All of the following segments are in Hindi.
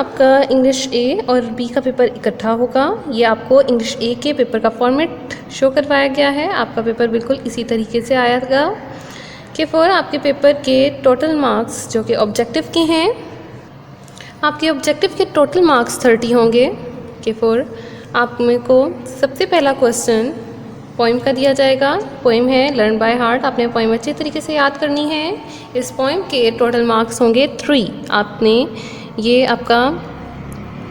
आपका इंग्लिश ए और बी का पेपर इकट्ठा होगा। ये आपको इंग्लिश ए के पेपर का फॉर्मेट शो करवाया गया है। आपका पेपर बिल्कुल इसी तरीके से आएगा कि फॉर आपके पेपर के टोटल मार्क्स जो कि ऑब्जेक्टिव के हैं, आपके ऑब्जेक्टिव के टोटल मार्क्स 30 होंगे। कि फॉर आप मेरे को सबसे पहला क्वेश्चन पोइम का दिया जाएगा। पोइम है लर्न बाय हार्ट। आपने पोइम अच्छे तरीके से याद करनी है। इस पोइम के टोटल मार्क्स होंगे 3। आपने ये आपका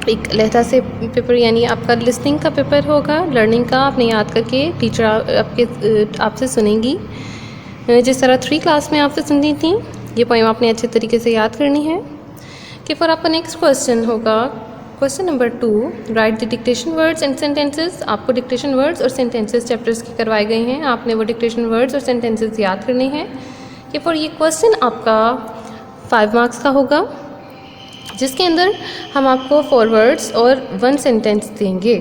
एक लहजा से पेपर यानी आपका लिसनिंग का पेपर होगा। लर्निंग का आपने याद करके टीचर आपसे सुनेंगी जिस तरह 3 क्लास में आपसे सुनती थी। ये पोइम आपने अच्छे तरीके से याद करनी है। कि फिर आपका नेक्स्ट क्वेश्चन होगा question number 2, right the dictation words and sentences. आपको डिक्टेशन वर्ड्स और सेंटेंसेस चैप्टर्स के करवाए गए हैं। आपने वो डिक्टेशन वर्ड्स और सेंटेंसेस याद करने हैं। कि फिर ये क्वेश्चन आपका 5 मार्क्स का होगा, जिसके अंदर हम आपको 4 वर्ड्स और 1 सेंटेंस देंगे।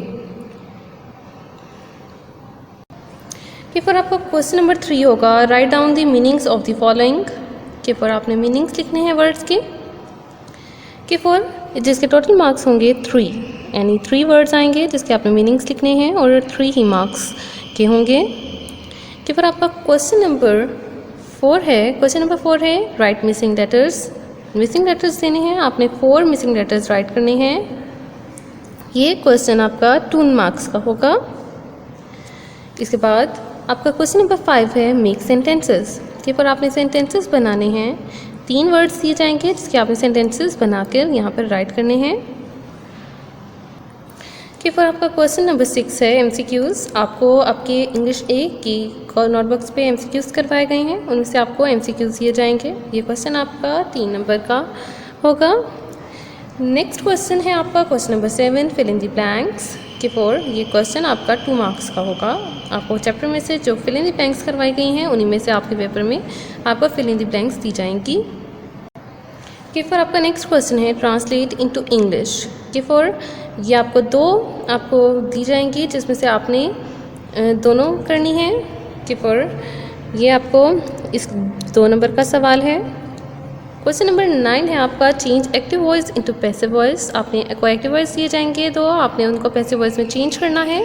कि फिर आपका क्वेश्चन नंबर 3 होगा write down the meanings of the following. कि फिर आपने मीनिंग्स लिखने हैं वर्ड्स के। कि फिर जिसके टोटल मार्क्स होंगे 3, यानी 3 वर्ड्स आएंगे जिसके आपने मीनिंग्स लिखने हैं और 3 ही मार्क्स के होंगे। कि फिर आपका क्वेश्चन नंबर 4 है। क्वेश्चन नंबर 4 है right missing letters. Missing letters देने हैं। आपने 4 मिसिंग लेटर्स राइट करने हैं। ये क्वेश्चन आपका 2 मार्क्स का होगा। इसके बाद आपका क्वेश्चन नंबर 5 है मेक सेंटेंसेस। कि पर आपने सेंटेंसेस बनाने हैं। 3 वर्ड्स दिए जाएंगे जिसके आपने सेंटेंसेस बनाकर यहाँ पर राइट करने हैं। कि फिर आपका क्वेश्चन नंबर 6 है MCQs। आपको आपके इंग्लिश ए की नोटबुक्स पे MCQs करवाए गए हैं, उनमें से आपको MCQs दिए जाएंगे। ये क्वेश्चन आपका 3 नंबर का होगा। नेक्स्ट क्वेश्चन है आपका question number 7 fill in the blanks. कि फोर ये क्वेश्चन आपका 2 मार्क्स का होगा। आपको चैप्टर में से जो फिल इन द ब्लैंक्स करवाई गई हैं उन्हीं में से आपके पेपर में आपको फिल इन द ब्लैंक्स दी जाएंगी। कि फिर आपका नेक्स्ट क्वेश्चन है ट्रांसलेट इनटू इंग्लिश। कि फॉर ये आपको 2 आपको दी जाएंगी जिसमें से आपने दोनों करनी है। कि फॉर ये आपको इस 2 नंबर का सवाल है। क्वेश्चन नंबर 9 है आपका change active voice into passive voice. आपने को एक्टिव वॉइस दिए जाएंगे 2, आपने उनको पैसिव वॉइस में चेंज करना है।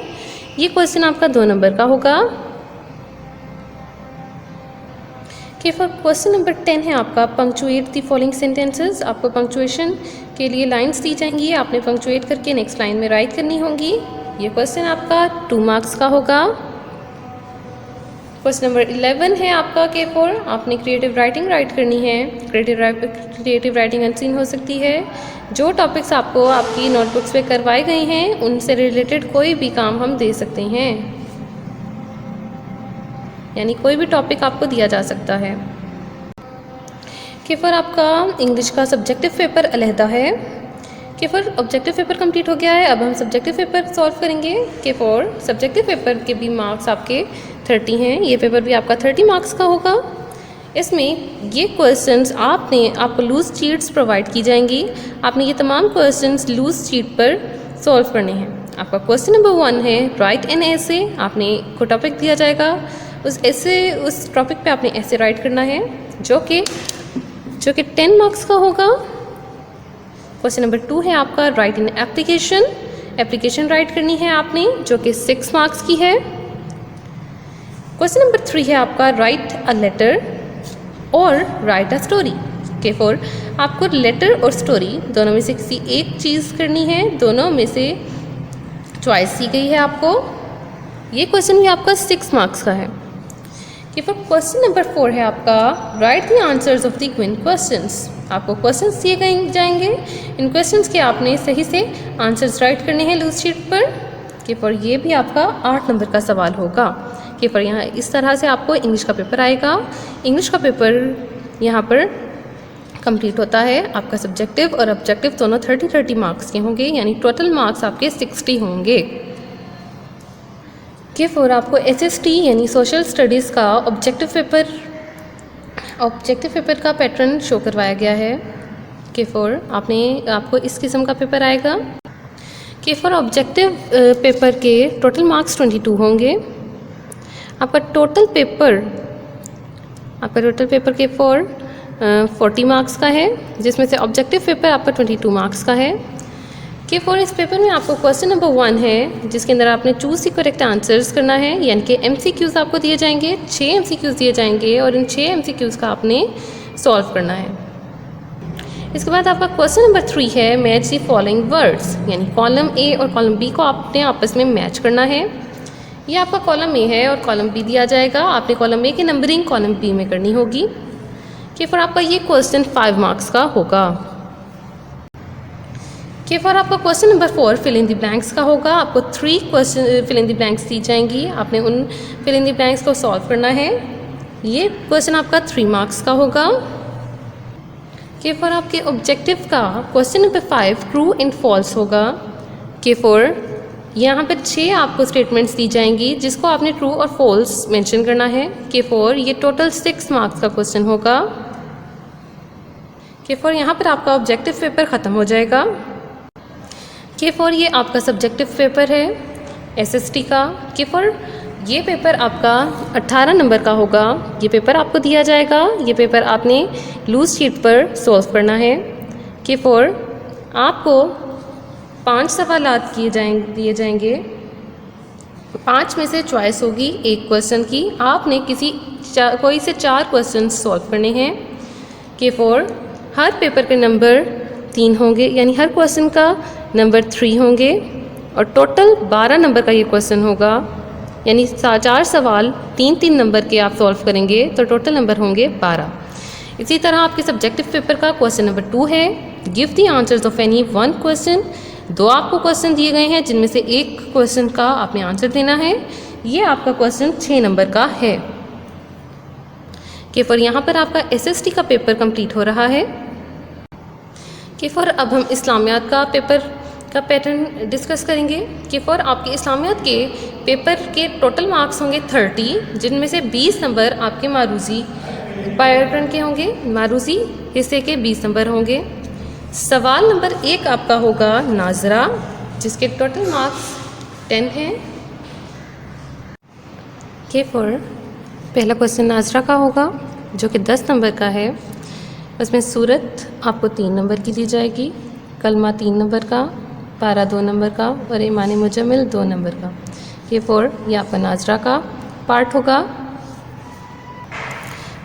ये क्वेश्चन आपका 2 नंबर का होगा। कि फिर क्वेश्चन नंबर 10 है आपका पंक्चुएट द फॉलोइंग सेंटेंसेस। आपको पंक्चुएशन के लिए लाइंस दी जाएंगी, आपने पंक्चुएट करके नेक्स्ट लाइन में राइट करनी होंगी। ये क्वेश्चन आपका 2 मार्क्स का होगा। क्वेश्चन नंबर 11 है आपका के फॉर आपने क्रिएटिव राइटिंग राइट करनी है। क्रिएटिव राइटिंग अनसीन हो सकती है। जो टॉपिक्स आपको आपकी नोटबुक्स पे करवाए गए हैं उनसे रिलेटेड कोई भी काम हम दे सकते हैं, यानी कोई भी टॉपिक आपको दिया जा सकता है। कि फिर आपका इंग्लिश का सब्जेक्टिव पेपर अलहदा है। कि फिर ऑब्जेक्टिव पेपर कंप्लीट हो गया है। अब हम सब्जेक्टिव पेपर सॉल्व करेंगे। कि फॉर सब्जेक्टिव पेपर के भी मार्क्स आपके 30 हैं। ये पेपर भी आपका 30 मार्क्स का होगा। इसमें ये क्वेश्चंस आपको लूज शीट्स प्रोवाइड की जाएंगी। आपने ये तमाम क्वेश्चंस लूज शीट पर सॉल्व करने हैं। आपका क्वेश्चन नंबर 1 है राइट एन ऐसे। आपने को टॉपिक दिया जाएगा, उस टॉपिक पे आपने ऐसे राइट करना है जो कि 10 मार्क्स का होगा। क्वेश्चन नंबर 2 है आपका राइट इन एप्लीकेशन राइट करनी है आपने जो कि 6 मार्क्स की है। क्वेश्चन नंबर 3 है आपका राइट अ लेटर और राइट अ स्टोरी। के फॉर आपको लेटर और स्टोरी दोनों में से किसी एक चीज़ करनी है। दोनों में से चॉइस दी गई है आपको। ये क्वेश्चन भी आपका 6 मार्क्स का है। कि फिर क्वेश्चन नंबर 4 है आपका right the answers of the given questions. आपको क्वेश्चंस दिए गए जाएंगे। इन क्वेश्चंस के आपने सही से आंसर्स राइट करने हैं लूज शीट पर। कि फिर ये भी आपका 8 नंबर का सवाल होगा। कि फिर यहाँ इस तरह से आपको इंग्लिश का पेपर आएगा। इंग्लिश का पेपर यहाँ पर कंप्लीट होता है। आपका सब्जेक्टिव और ऑब्जेक्टिव दोनों 30 मार्क्स के होंगे, यानी टोटल मार्क्स आपके 60 होंगे। कि फिर आपको SST यानी सोशल स्टडीज़ का ऑब्जेक्टिव पेपर का पैटर्न शो करवाया गया है। कि फिर आपको इस किस्म का पेपर आएगा। कि फिर ऑब्जेक्टिव पेपर के टोटल मार्क्स 22 होंगे। आपका टोटल पेपर के फॉर 40 मार्क्स का है, जिसमें से ऑब्जेक्टिव पेपर आपका 22 मार्क्स का है। K4 इस पेपर में आपको क्वेश्चन नंबर 1 है, जिसके अंदर आपने चूज़ दी करेक्ट आंसर्स करना है, यानी कि MCQs आपको दिए जाएंगे, 6 MCQs दिए जाएंगे और इन 6 MCQs का आपने सॉल्व करना है। इसके बाद आपका क्वेश्चन नंबर 3 है, मैच दी फॉलोइंग वर्ड्स, यानी कॉलम ए और कॉलम बी को आपने आपस में मैच करना है। ये आपका कॉलम ए है और कॉलम बी दिया जाएगा, आपने कॉलम ए की नंबरिंग कॉलम बी में करनी होगी। कि फिर आपका ये क्वेश्चन 5 मार्क्स का होगा। कि फिर आपका question number 4 fill in the blanks का होगा। आपको 3 question fill in the blanks दी जाएंगी, आपने उन फिल इन द ब्लैंक्स को सॉल्व करना है। ये क्वेश्चन आपका 3 मार्क्स का होगा। कि फिर आपके ऑब्जेक्टिव का question number 5 true and false होगा। कि फिर यहाँ पर 6 आपको स्टेटमेंट्स दी जाएंगी, जिसको आपने ट्रू और फॉल्स मेंशन करना है। कि फिर ये टोटल 6 मार्क्स का क्वेश्चन होगा। कि फिर यहाँ पर आपका ऑब्जेक्टिव पेपर ख़त्म हो जाएगा। कि फिर ये आपका सब्जेक्टिव पेपर है SST का। कि फिर ये पेपर आपका 18 नंबर का होगा। ये पेपर आपको दिया जाएगा, ये पेपर आपने लूज शीट पर सॉल्व करना है। कि फिर आपको 5 सवालात दिए जाएंगे, 5 में से चॉइस होगी एक क्वेश्चन की, आपने कोई से 4 क्वेश्चन सॉल्व करने हैं। कि फिर हर पेपर के नंबर 3 होंगे, यानी हर क्वेश्चन का नंबर 3 होंगे और टोटल 12 नंबर का ये क्वेश्चन होगा, यानी 4 सवाल 3-3 नंबर के आप सॉल्व करेंगे तो टोटल नंबर होंगे 12। इसी तरह आपके सब्जेक्टिव पेपर का क्वेश्चन नंबर 2 है, give the answers of any 1 question. 2 आपको क्वेश्चन दिए गए हैं, जिनमें से एक क्वेश्चन का आपने आंसर देना है। ये आपका क्वेश्चन 6 नंबर का है। कि फिर यहाँ पर आपका SST का पेपर कंप्लीट हो रहा है। कि फिर अब हम इस्लामियात का पेपर का पैटर्न डिस्कस करेंगे। कि फिर आपके इस्लामियात के पेपर के टोटल मार्क्स होंगे 30, जिनमें से 20 नंबर आपके मारूजी पैटर्न के होंगे, मारूजी हिस्से के 20 नंबर होंगे। सवाल नंबर 1 आपका होगा नाजरा, जिसके टोटल मार्क्स 10 हैं। कि फिर पहला क्वेश्चन नाजरा का होगा, जो कि 10 नंबर का है। उसमें सूरत आपको 3 नंबर की दी जाएगी, कलमा 3 नंबर का, पारा 2 नंबर का और ईमान मुजम्मिल 2 नंबर का। ये 4 ये आपका नाजरा का पार्ट होगा।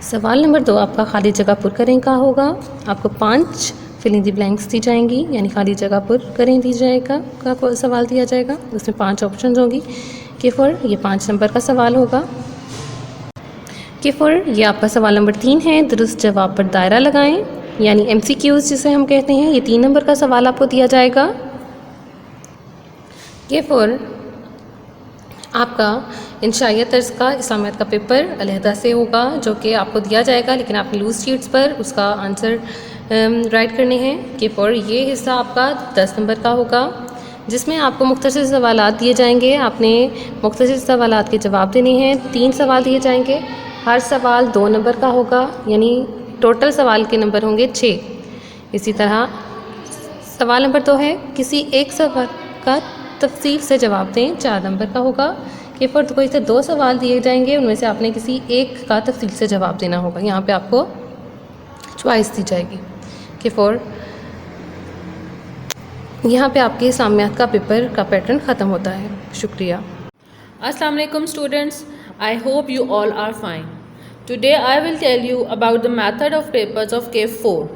सवाल नंबर 2 आपका खाली जगह पुर करें का होगा। आपको 5 फिल इन द ब्लैंक्स दी जाएंगी, यानी खाली जगह पुर करें दी जाएगा का सवाल दिया जाएगा। उसमें 5 ऑप्शन होगी। कि 4 ये 5 नंबर का सवाल होगा। कि फिर ये आपका सवाल नंबर 3 है, दुरुस्त जवाब पर दायरा लगाएं, यानी MCQs जिसे हम कहते हैं। ये 3 नंबर का सवाल आपको दिया जाएगा। कि फिर आपका इंशाइया तर्ज का इस्लामियात का पेपर अलहदा से होगा, जो कि आपको दिया जाएगा, लेकिन आपने लूज शीट्स पर उसका आंसर राइट करने हैं। कि फिर ये हिस्सा आपका 10 नंबर का होगा, जिसमें आपको मुख्तसर सवालात दिए जाएंगे, आपने मुख्तसर सवालात के जवाब देने हैं। 3 सवाल दिए जाएंगे, हर सवाल 2 नंबर का होगा, यानी टोटल सवाल के नंबर होंगे 6। इसी तरह सवाल नंबर 2 है, किसी एक सवाल का तफसील से जवाब दें, 4 नंबर का होगा। कि फिर कोई से 2 सवाल दिए जाएंगे, उनमें से आपने किसी एक का तफसील से जवाब देना होगा, यहाँ पे आपको चॉइस दी जाएगी। कि फिर यहाँ पे आपके इस्लामियात का पेपर का पैटर्न ख़त्म होता है। शुक्रिया। Assalamu alaikum students, I hope you all are fine. Today I will tell you about the method of papers of K4,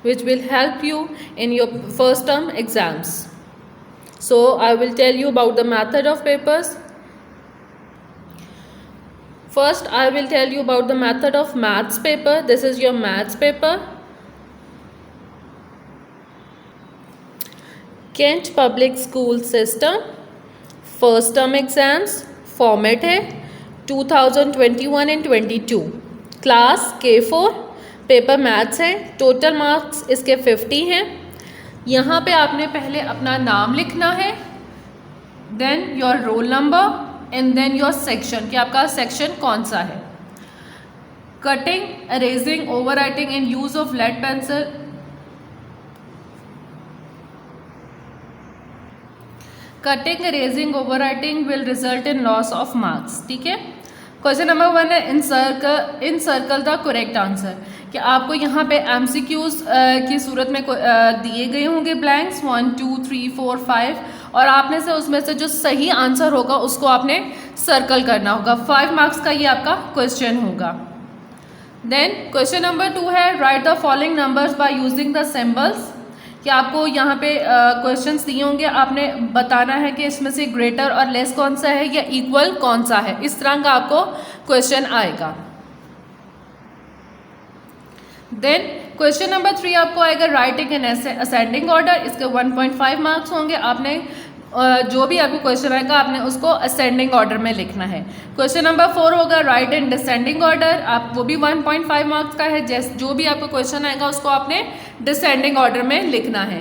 which will help you in your first term exams. So I will tell you about the method of papers. First I will tell you about the method of maths paper. This is your maths paper. Kent Public School System first term exams format है 2021 and 22, class K4, paper maths है। टोटल मार्क्स इसके 50 हैं। यहाँ पे आपने पहले अपना नाम लिखना है, then your roll number and then your section, कि आपका सेक्शन कौन सा है। Cutting, erasing, over writing and use of lead pencil cutting, erasing, over writing will result in loss of marks. ठीक है, क्वेश्चन नंबर 1 है encircle the correct answer, कि आपको यहाँ पे MCQs की सूरत में दिए गए होंगे ब्लैंक्स 1 2 3 4 5 और आपने से उसमें से जो सही आंसर होगा उसको आपने सर्कल करना होगा। 5 मार्क्स का ये आपका क्वेश्चन होगा। देन क्वेश्चन नंबर 2 है right the following numbers by using the symbols, कि आपको यहाँ पे क्वेश्चंस दिए होंगे, आपने बताना है कि इसमें से ग्रेटर और लेस कौन सा है या इक्वल कौन सा है। इस तरह का आपको क्वेश्चन आएगा। देन क्वेश्चन नंबर 3 आपको आएगा राइटिंग इन असेंडिंग ऑर्डर, इसके 1.5 मार्क्स होंगे। आपने जो भी आपको क्वेश्चन आएगा आपने उसको असेंडिंग ऑर्डर में लिखना है। क्वेश्चन नंबर 4 होगा राइट इन डिसेंडिंग ऑर्डर, आप वो भी 1.5 मार्क्स का है। जो भी आपको क्वेश्चन आएगा उसको आपने डिसेंडिंग ऑर्डर में लिखना है,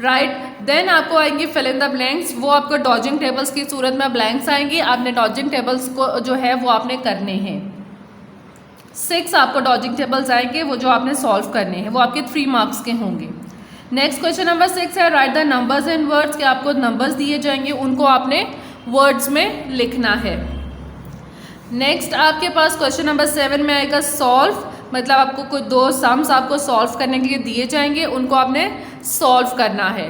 राइट। देन आपको आएंगे फिल इन द ब्लैंक्स, वो आपको डॉजिंग टेबल्स की सूरत में ब्लैंक्स आएंगी, आपने डॉजिंग टेबल्स को जो है वो आपने करने हैं। 6 आपको डॉजिंग टेबल्स आएंगे वो जो आपने सॉल्व करने हैं, वो आपके 3 मार्क्स के होंगे। नेक्स्ट क्वेश्चन नंबर 6 है right the numbers in words, कि आपको नंबर्स दिए जाएंगे उनको आपने वर्ड्स में लिखना है। नेक्स्ट आपके पास क्वेश्चन नंबर 7 में आएगा सॉल्व, मतलब आपको कोई 2 सम्स आपको सॉल्व करने के लिए दिए जाएंगे, उनको आपने सॉल्व करना है।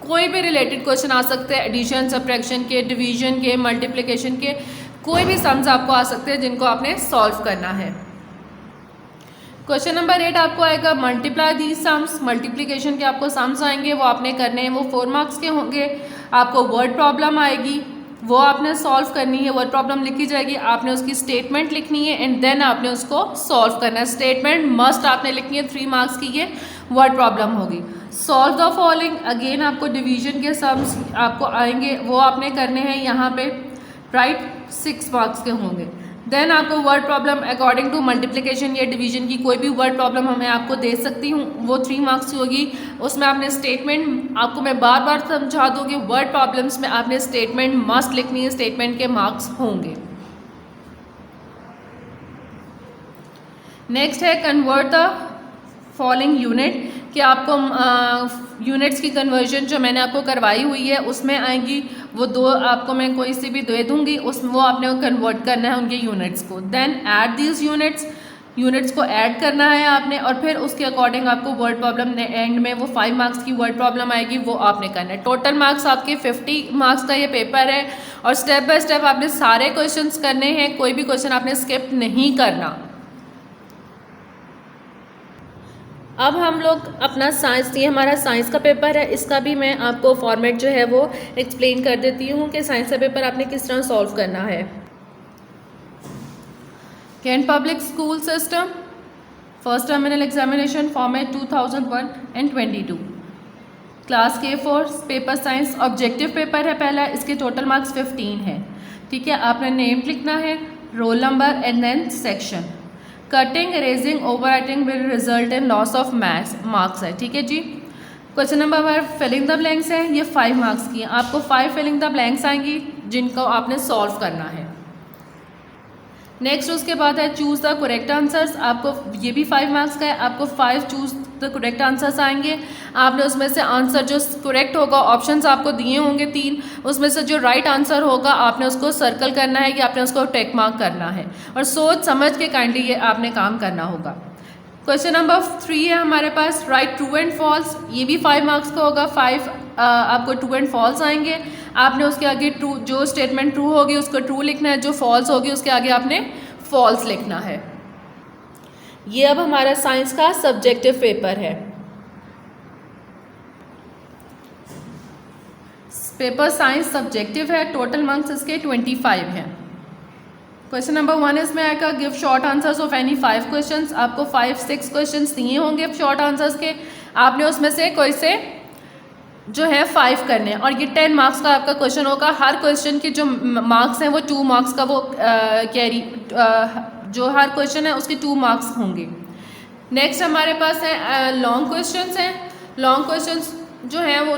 कोई भी रिलेटेड क्वेश्चन आ सकते हैं, एडिशन, सब्ट्रैक्शन के, डिवीजन के, मल्टीप्लिकेशन के, कोई भी सम्स आपको आ सकते हैं जिनको आपने सॉल्व करना है। क्वेश्चन नंबर 8 आपको आएगा मल्टीप्लाई दी सम्स, मल्टीप्लिकेशन के आपको सम्स आएंगे वो आपने करने हैं, वो 4 मार्क्स के होंगे। आपको वर्ड प्रॉब्लम आएगी वो आपने सॉल्व करनी है, वर्ड प्रॉब्लम लिखी जाएगी, आपने उसकी स्टेटमेंट लिखनी है एंड देन आपने उसको सॉल्व करना है। स्टेटमेंट मस्ट आपने लिखनी है, 3 मार्क्स की ये वर्ड प्रॉब्लम होगी। सॉल्व द फॉलोइंग, अगेन आपको डिवीजन के सम्स आपको आएंगे वो आपने करने हैं यहाँ पे, राइट, 6 मार्क्स के होंगे। देन आपको word problem according to multiplication या डिवीजन की कोई भी वर्ड प्रॉब्लम हमें आपको दे सकती हूँ, वो 3 मार्क्स की होगी। उसमें आपने स्टेटमेंट, आपको मैं बार बार समझा दूँगी, वर्ड प्रॉब्लम्स में आपने स्टेटमेंट मस्ट लिखनी है, स्टेटमेंट के मार्क्स होंगे। नेक्स्ट है कन्वर्ट द फॉलोइंग यूनिट, कि आपको यूनिट्स की कन्वर्जन जो मैंने आपको करवाई हुई है उसमें आएंगी, वो 2 आपको मैं कोई सी भी दे दूंगी, उसमें वो आपने कन्वर्ट करना है उनके यूनिट्स को। देन ऐड दीज यूनिट्स को ऐड करना है आपने, और फिर उसके अकॉर्डिंग आपको वर्ड प्रॉब्लम एंड में वो 5 मार्क्स की वर्ड प्रॉब्लम आएगी वो आपने करना है। टोटल मार्क्स आपके 50 मार्क्स का ये पेपर है और स्टेप बाय स्टेप आपने सारे क्वेश्चंस करने हैं, कोई भी क्वेश्चन आपने स्किप नहीं करना। अब हम लोग अपना साइंस, ये हमारा साइंस का पेपर है, इसका भी मैं आपको फॉर्मेट जो है वो एक्सप्लेन कर देती हूँ कि साइंस का पेपर आपने किस तरह सॉल्व करना है। Cantt public school system first terminal examination format 2001 and 22, class K4 paper science objective paper है पहला, इसके टोटल मार्क्स 15 है, ठीक है। आपने नेम लिखना है, roll number and then section. Cutting, erasing, overwriting will result in loss of marks है, ठीक है जी। Question number 5 filling the blanks है, ये 5 मार्क्स की है, आपको 5 फिलिंग द ब्लैंक्स आएंगी जिनको आपने सॉल्व करना है। नेक्स्ट उसके बाद है चूज़ द करेक्ट आंसर्स, आपको ये भी 5 मार्क्स का है, आपको 5 चूज़ द करेक्ट आंसर्स आएंगे। आपने उसमें से आंसर जो करेक्ट होगा, ऑप्शंस आपको दिए होंगे 3, उसमें से जो राइट आंसर होगा आपने उसको सर्कल करना है या आपने उसको टिक मार्क करना है, और सोच समझ के काइंडली ये आपने काम करना होगा। क्वेश्चन नंबर 3 है हमारे पास राइट ट्रू एंड फॉल्स, ये भी 5 मार्क्स का होगा। 5 आपको ट्रू एंड फॉल्स आएंगे, आपने उसके आगे ट्रू, जो स्टेटमेंट ट्रू होगी उसको ट्रू लिखना है, जो फॉल्स होगी उसके आगे आपने फॉल्स लिखना है। ये अब हमारा साइंस का सब्जेक्टिव पेपर है। पेपर साइंस सब्जेक्टिव है, टोटल मार्क्स इसके 25 हैं। क्वेश्चन नंबर 1 इसमें आएगा give short answers of any 5 questions, आपको 5-6 क्वेश्चंस दिए होंगे शॉर्ट आंसर्स के, आपने उसमें से कोई से जो है 5 करने हैं, और ये 10 मार्क्स का आपका क्वेश्चन होगा। हर क्वेश्चन के जो मार्क्स हैं वो 2 मार्क्स का वो कैरी, जो हर क्वेश्चन है उसके 2 मार्क्स होंगे। नेक्स्ट हमारे पास है लॉन्ग क्वेश्चंस हैं। लॉन्ग क्वेश्चंस जो हैं वो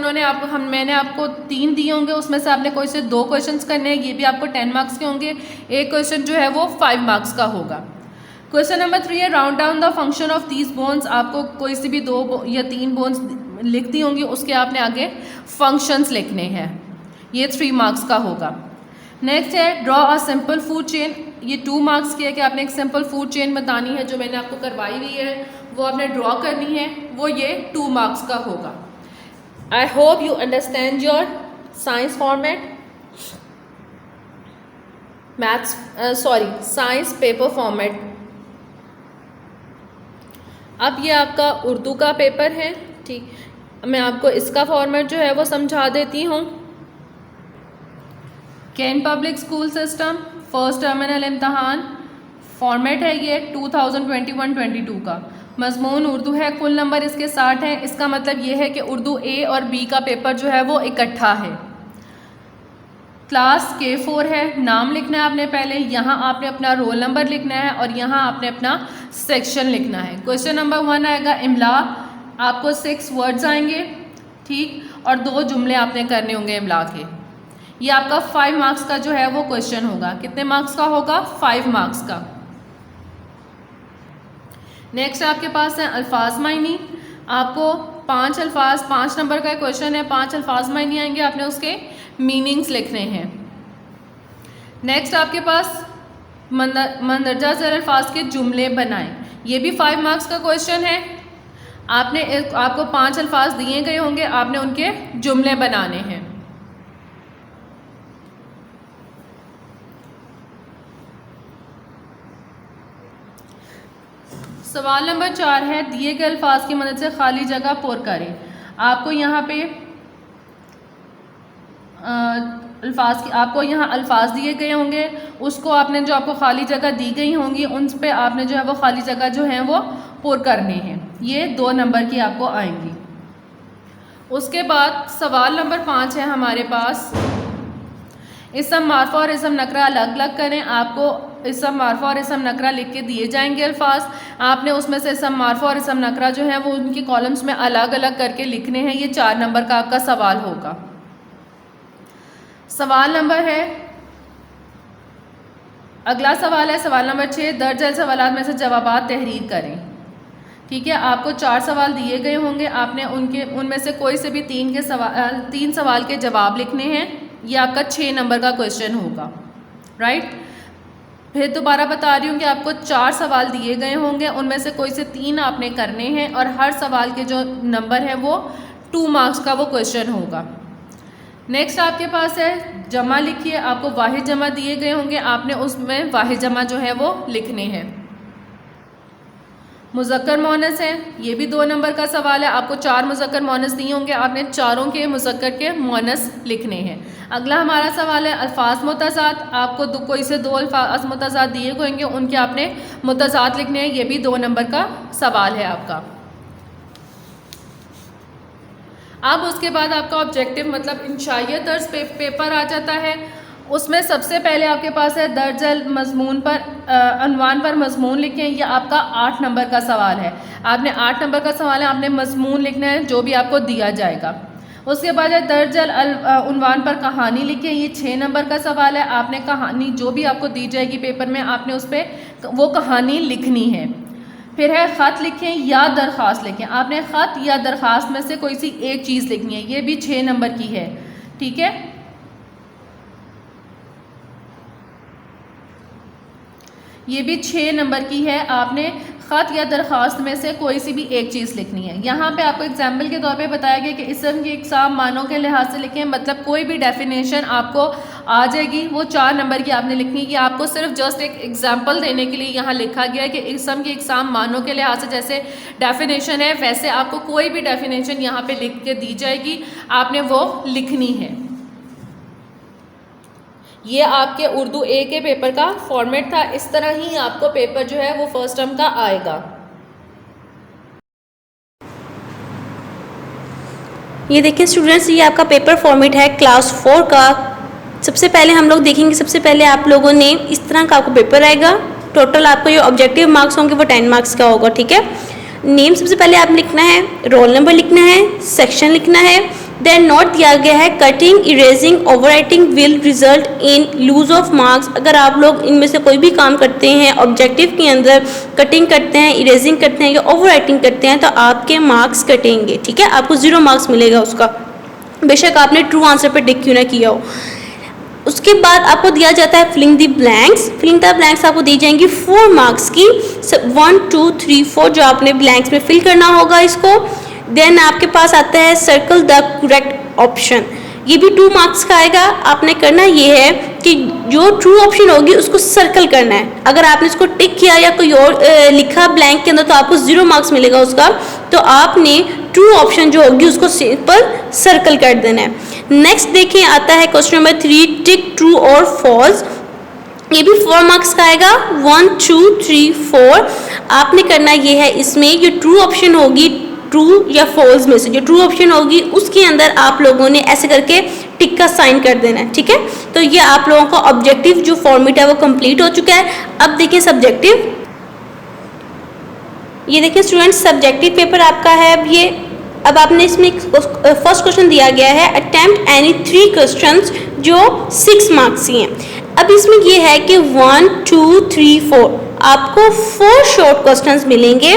मैंने आपको 3 दिए होंगे, उसमें से आपने कोई से 2 क्वेश्चंस करने हैं, ये भी आपको 10 मार्क्स के होंगे। एक क्वेश्चन जो है वो 5 मार्क्स का होगा। क्वेश्चन नंबर 3 है round down the function of these bones, आपको कोई से भी 2 या 3 बोन्स लिख दी होंगी, उसके आपने आगे फंक्शंस लिखने हैं, ये 3 मार्क्स का होगा। नेक्स्ट है draw a simple food chain. ये 2 मार्क्स की है कि आपने एक सिंपल फूड चेन बतानी है, जो मैंने आपको करवाई हुई है वो आपने ड्रॉ करनी है, वो ये 2 मार्क्स का होगा। I hope you understand your science format, science paper format. अब ये आपका उर्दू का पेपर है, ठीक। मैं आपको इसका फॉर्मेट जो है वो समझा देती हूँ। Can public school system first terminal इम्तहान, फॉर्मेट है ये 2021-22 का। मजमून उर्दू है, कुल नंबर इसके 60 हैं। इसका मतलब ये है कि उर्दू ए और बी का पेपर जो है वो इकट्ठा है। क्लास K4 है। नाम लिखना है आपने पहले, यहाँ आपने अपना रोल नंबर लिखना है और यहाँ आपने अपना सेक्शन लिखना है। क्वेश्चन नंबर 1 आएगा इमला, आपको 6 वर्ड्स आएंगे, ठीक, और 2 जुमले आपने करने होंगे इमला के। ये आपका 5 मार्क्स का जो है वो क्वेश्चन होगा। कितने मार्क्स का होगा? 5 मार्क्स का। नेक्स्ट आपके पास है अल्फाज मायनी। आपको 5 अल्फाज, 5 नंबर का क्वेश्चन है, 5 अल्फाज मायनी आएंगे, आपने उसके मीनिंग्स लिखने हैं। नेक्स्ट आपके पास मंदरजा ज़ेर अल्फाज के जुमले बनाएं। ये भी 5 मार्क्स का क्वेश्चन है। आपको 5 अल्फाज दिए गए होंगे, आपने उनके जुमले बनाने हैं। सवाल नंबर 4 है दिए गए अल्फाज की मदद से खाली जगह पुर करें। आपको यहाँ पे आपको यहाँ अल्फाज दिए गए होंगे, उसको आपने जो आपको खाली जगह दी गई होंगी उन पे आपने जो है वो खाली जगह जो है वो पुर करनी है। ये 2 नंबर की आपको आएंगी। उसके बाद सवाल नंबर 5 है हमारे पास, इसम मार्फा और इसम नकरा अलग अलग करें। आपको इसम मार्फा और इसम नकरा लिख के दिए जाएंगे अल्फाज, आपने उसमें से इसम मार्फा और इसम नकरा जो है वो उनकी कॉलम्स में अलग अलग करके लिखने हैं। ये 4 नंबर का आपका सवाल होगा। सवाल नंबर है, अगला सवाल है सवाल नंबर 6, दर्ज सवाल में से जवाबात तहरीर करें। ठीक है, आपको 4 सवाल दिए गए होंगे, आपने उनमें से कोई से भी 3 सवाल के जवाब लिखने हैं। ये आपका 6 नंबर का क्वेश्चन होगा, राइट। फिर दोबारा बता रही हूँ कि आपको 4 सवाल दिए गए होंगे, उनमें से कोई से 3 आपने करने हैं और हर सवाल के जो नंबर है वो 2 मार्क्स का वो क्वेश्चन होगा। नेक्स्ट आपके पास है जमा लिखिए। आपको वाहिद जमा दिए गए होंगे, आपने उसमें वाहिद जमा जो है वो लिखने हैं। मुज़क्कर मोनस है, ये भी 2 नंबर का सवाल है। आपको 4 मुज़क्कर मोनस दिए होंगे, आपने चारों के मुज़क्कर के मोनस लिखने हैं। अगला हमारा सवाल है अल्फाज मुतज़ाद। आपको कोई से 2 अल्फाज मुतज़ाद दिए होंगे, उनके आपने मुतज़ाद लिखने हैं। ये भी 2 नंबर का सवाल है आपका। अब उसके बाद आपका ऑब्जेक्टिव मतलब इंशाइया तर्ज पेपर आ जाता है। उसमें सबसे पहले आपके पास है दर्जल मजमून पर अनवान पर मजमून लिखें। यह आपका 8 नंबर का सवाल है। आपने 8 नंबर का सवाल है, आपने मजमून लिखना है जो भी आपको दिया जाएगा। उसके बाद है दर्जल उनवान पर कहानी लिखें। ये 6 नंबर का सवाल है। आपने कहानी जो भी आपको दी जाएगी पेपर में, आपने उस पर वो कहानी लिखनी है। फिर है ख़त लिखें या दरख्वास्त लिखें। आपने ख़त या दरख्वास्त में से कोई सी एक चीज़ लिखनी है। ये भी 6 नंबर की है, ठीक है। ये भी 6 नंबर की है। आपने ख़त या दरख्वास्त में से कोई सी भी एक चीज़ लिखनी है। यहाँ पे आपको एग्जाम्पल के तौर पे बताया गया कि इसम की इकसाम मानों के लिहाज से लिखें। मतलब कोई भी डेफिनेशन आपको आ जाएगी, वो 4 नंबर की आपने लिखनी है। कि आपको सिर्फ जस्ट एक एग्जाम्पल देने के लिए यहाँ लिखा गया है कि इसम की इकसाम मानों के लिहाज से जैसे डेफिनेशन है, वैसे आपको कोई भी डेफिनेशन यहाँ पर लिख के दी जाएगी, आपने वो लिखनी है। ये आपके उर्दू ए के पेपर का फॉर्मेट था। इस तरह ही आपको पेपर जो है वो फर्स्ट टर्म का आएगा। ये देखिए स्टूडेंट्स, ये आपका पेपर फॉर्मेट है क्लास 4 का। सबसे पहले हम लोग देखेंगे, सबसे पहले आप लोगों ने इस तरह का आपको पेपर आएगा। टोटल आपको जो ऑब्जेक्टिव मार्क्स होंगे वो 10 मार्क्स का होगा, ठीक है। नेम सबसे पहले आप लिखना है, रोल नंबर लिखना है, सेक्शन लिखना है। देन नोट दिया गया है cutting, erasing, overwriting will result in lose of marks. अगर आप लोग इनमें से कोई भी काम करते हैं, ऑब्जेक्टिव के अंदर कटिंग करते हैं, इरेजिंग करते हैं या ओवरराइटिंग करते हैं, तो आपके मार्क्स कटेंगे, ठीक है। आपको 0 मार्क्स मिलेगा उसका, बेशक आपने ट्रू आंसर पर टिक क्यों ना किया हो। उसके बाद आपको दिया जाता है filling the blanks. Filling the blanks आपको दी जाएंगी 4 मार्क्स की, 1 2 3 4 जो आपने ब्लैंक्स में फिल करना होगा इसको। देन आपके पास आता है सर्कल द करेक्ट ऑप्शन, ये भी 2 मार्क्स का आएगा। आपने करना ये है कि जो ट्रू ऑप्शन होगी उसको सर्कल करना है। अगर आपने इसको टिक किया या कोई और लिखा ब्लैंक के अंदर तो आपको 0 मार्क्स मिलेगा उसका। तो आपने ट्रू ऑप्शन जो होगी उसको सिंपल सर्कल कर देना है। नेक्स्ट देखिए आता है क्वेश्चन नंबर 3, टिक ट्रू और फॉल्स। ये भी 4 मार्क्स का आएगा, 1 2 3 4। आपने करना ये है, इसमें जो ट्रू ऑप्शन होगी ट्रू या फॉल्स में से जो ट्रू ऑप्शन होगी उसके अंदर आप लोगों ने ऐसे करके टिक का साइन कर देना है, ठीक है। तो ये आप लोगों का ऑब्जेक्टिव जो फॉर्मेट है वो कंप्लीट हो चुका है। अब देखिए सब्जेक्टिव, ये देखिए स्टूडेंट्स सब्जेक्टिव पेपर आपका है। अब आपने इसमें फर्स्ट क्वेश्चन दिया गया है, अटेम्प्ट एनी 3 क्वेश्चंस जो 6 मार्क्स की हैं। अब इसमें ये है कि 1 2 3 4 आपको 4 शॉर्ट क्वेश्चंस मिलेंगे।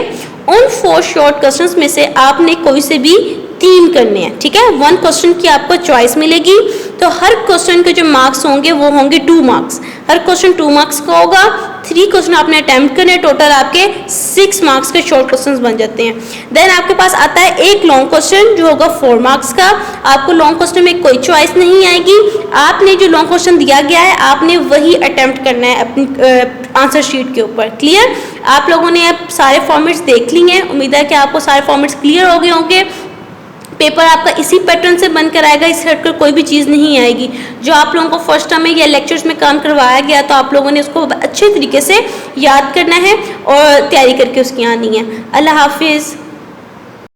उन 4 शॉर्ट क्वेश्चंस में से आपने कोई से भी 3 करने हैं, ठीक है। 1 क्वेश्चन की आपको चॉइस मिलेगी। तो हर क्वेश्चन के जो मार्क्स होंगे वो होंगे 2 मार्क्स। हर क्वेश्चन 2 मार्क्स का होगा। 3 क्वेश्चन आपने अटेम्प्ट करने, टोटल आपके 6 मार्क्स के शॉर्ट क्वेश्चंस बन जाते हैं। देन आपके पास आता है एक लॉन्ग क्वेश्चन जो होगा 4 मार्क्स का। आपको लॉन्ग क्वेश्चन में कोई चॉइस नहीं आएगी। आपने जो लॉन्ग क्वेश्चन दिया गया है आपने वही अटेम्प्ट करना है अपनी आंसर शीट के ऊपर। क्लियर? आप लोगों ने अब सारे फॉर्मेट्स देख लिए हैं। उम्मीद है कि आपको सारे फॉर्मेट्स क्लियर हो गए होंगे। पेपर आपका इसी पैटर्न से बनकर आएगा, इससे हटकर कोई भी चीज़ नहीं आएगी। जो आप लोगों को फर्स्ट टर्म में या लेक्चर्स में काम करवाया गया तो आप लोगों ने उसको अच्छे तरीके से याद करना है और तैयारी करके उसकी आनी है। अल्लाह हाफिज़।